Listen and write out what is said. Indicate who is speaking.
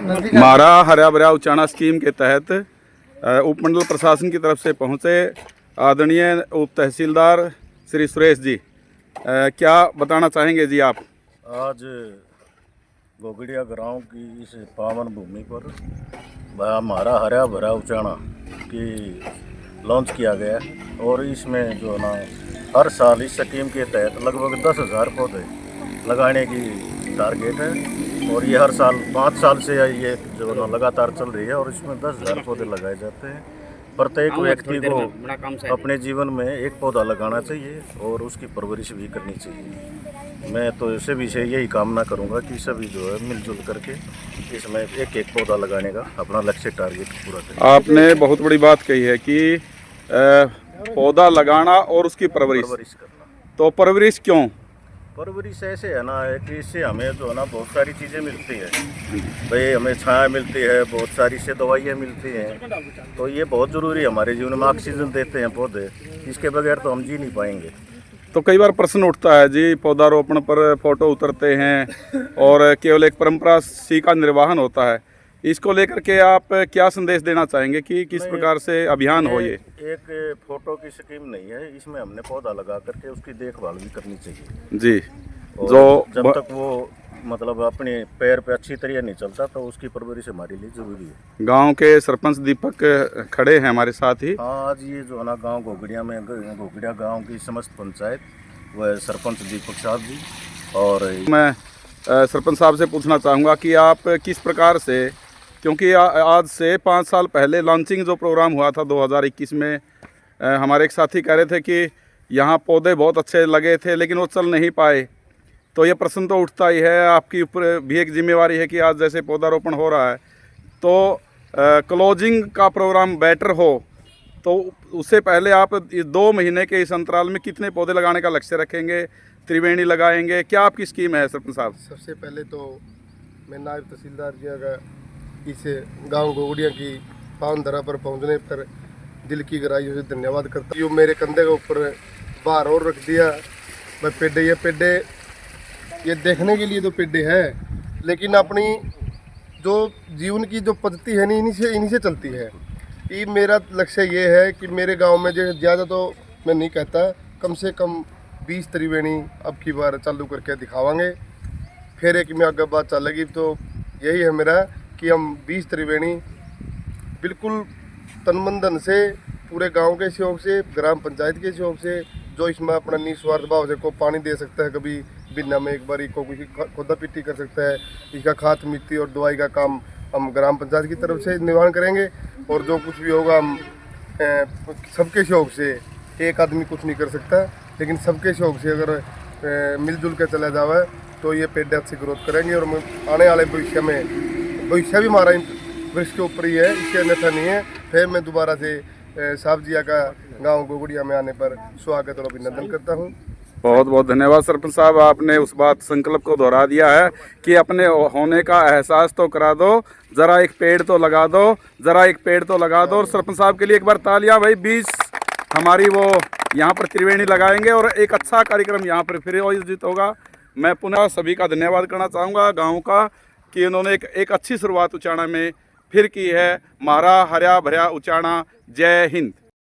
Speaker 1: मारा हरा भरा उचाना स्कीम के तहत उपमंडल प्रशासन की तरफ से पहुँचे आदरणीय उप तहसीलदार श्री सुरेश जी, क्या बताना चाहेंगे जी आप?
Speaker 2: आज गोगड़िया गाँव की इस पावन भूमि पर हमारा हरा भरा उचाना की लॉन्च किया गया है और इसमें जो ना हर साल इस स्कीम के तहत लगभग 10,000 पौधे लगाने की टारगेट है और ये हर साल 5 साल से ये जो ना लगातार चल रही है और इसमें 10,000 पौधे लगाए जाते हैं। प्रत्येक व्यक्ति को अपने जीवन में एक पौधा लगाना चाहिए और उसकी परवरिश भी करनी चाहिए। मैं तो सभी से यही कामना करूंगा कि सभी जो है मिलजुल करके इसमें एक एक पौधा लगाने का अपना लक्ष्य टारगेट पूरा करें।
Speaker 1: आपने बहुत बड़ी बात कही है कि पौधा लगाना और उसकी परवरिश
Speaker 2: करना।
Speaker 1: तो परवरिश क्यों?
Speaker 2: परवरिश ऐसे है ना कि इससे हमें जो है ना बहुत सारी चीज़ें मिलती है भाई, हमें छाया मिलती है, बहुत सारी से दवाइयाँ मिलती हैं, तो ये बहुत ज़रूरी है हमारे जीवन में। ऑक्सीजन देते हैं पौधे, इसके बगैर तो हम जी नहीं पाएंगे।
Speaker 1: तो कई बार प्रश्न उठता है जी, पौधारोपण पर फोटो उतरते हैं और केवल एक परंपरा सी का निर्वहन होता है, इसको लेकर के आप क्या संदेश देना चाहेंगे कि किस प्रकार से अभियान हो? ये
Speaker 2: एक फोटो की स्कीम नहीं है, इसमें हमने पौधा लगा करके उसकी देखभाल भी करनी चाहिए
Speaker 1: जी।
Speaker 2: जो जब तक वो मतलब अपने पैर पे अच्छी तरह नहीं चलता तो उसकी परवरिश हमारे लिए जरूरी है।
Speaker 1: गांव के सरपंच दीपक खड़े हैं हमारे साथ ही।
Speaker 2: आज ये जो है ना गाँव घोगड़िया में, घोगड़िया गाँव की समस्त पंचायत व सरपंच दीपक साहब जी, और
Speaker 1: मैं सरपंच साहब से पूछना चाहूँगा कि आप किस प्रकार से, क्योंकि आज से 5 साल पहले लॉन्चिंग जो प्रोग्राम हुआ था 2021 में, हमारे एक साथी कह रहे थे कि यहाँ पौधे बहुत अच्छे लगे थे लेकिन वो चल नहीं पाए, तो ये प्रश्न तो उठता ही है। आपकी ऊपर भी एक जिम्मेवारी है कि आज जैसे पौधारोपण हो रहा है तो क्लोजिंग का प्रोग्राम बेटर हो, तो उससे पहले आप इस 2 महीने के इस अंतराल में कितने पौधे लगाने का लक्ष्य रखेंगे? त्रिवेणी लगाएंगे? क्या आपकी स्कीम है सरपंच साहब?
Speaker 3: सबसे पहले तो मैं नायब तहसीलदार जी का इस गांव घोगड़िया की पावन धरा पर पहुंचने पर दिल की गहराइयों से धन्यवाद करता हूँ। मेरे कंधे के ऊपर भार और रख दिया। मैं पेड़े, ये पेड़े ये देखने के लिए तो पेड़े है, लेकिन अपनी जो जीवन की जो पद्धति है नहीं, इन्हीं से चलती है। ये मेरा लक्ष्य ये है कि मेरे गांव में जो ज़्यादा तो मैं नहीं कहता, कम से कम 20 त्रिवेणी अब की बार चालू करके दिखावांगे। फिर एक में आगे बात चलेगी, तो यही है मेरा कि हम 20 त्रिवेणी बिल्कुल तनमंदन से, पूरे गांव के सहयोग से, ग्राम पंचायत के सहयोग से, जो इसमें अपना निस्वार्थ भाव से को पानी दे सकता है, कभी बिना में एक बार को किसी खोदा पिट्टी कर सकता है, इसका खाद मिट्टी और दवाई का काम हम ग्राम पंचायत की तरफ से निर्वहन करेंगे। और जो कुछ भी होगा हम सबके सहयोग से, एक आदमी कुछ नहीं कर सकता, लेकिन सबके सहयोग से अगर मिलजुल कर चला जाए तो ये पेड़ अच्छी ग्रोथ करेंगे। और आने वाले भविष्य में, भविष्य भी हमारा वृक्ष के ऊपर ही है, इसके अन्यथा नहीं है। फिर मैं दोबारा से साहब जिया का गांव घोगड़िया में आने पर स्वागत और अभिनंदन करता हूं।
Speaker 1: बहुत बहुत धन्यवाद सरपंच साहब, आपने उस बात संकल्प को दोहरा दिया है कि अपने होने का एहसास तो करा दो, जरा एक पेड़ तो लगा दो, जरा एक पेड़ तो लगा दो। और सरपंच साहब के लिए एक बार तालियां भाई। 20 हमारी वो यहाँ पर त्रिवेणी लगाएंगे और एक अच्छा कार्यक्रम यहाँ पर फिर आयोजित होगा। मैं पुनः सभी का धन्यवाद करना चाहूँगा गाँव का कि उन्होंने एक अच्छी शुरुआत उचाना में फिर की है। मारा हरा भरा उचाना। जय हिंद।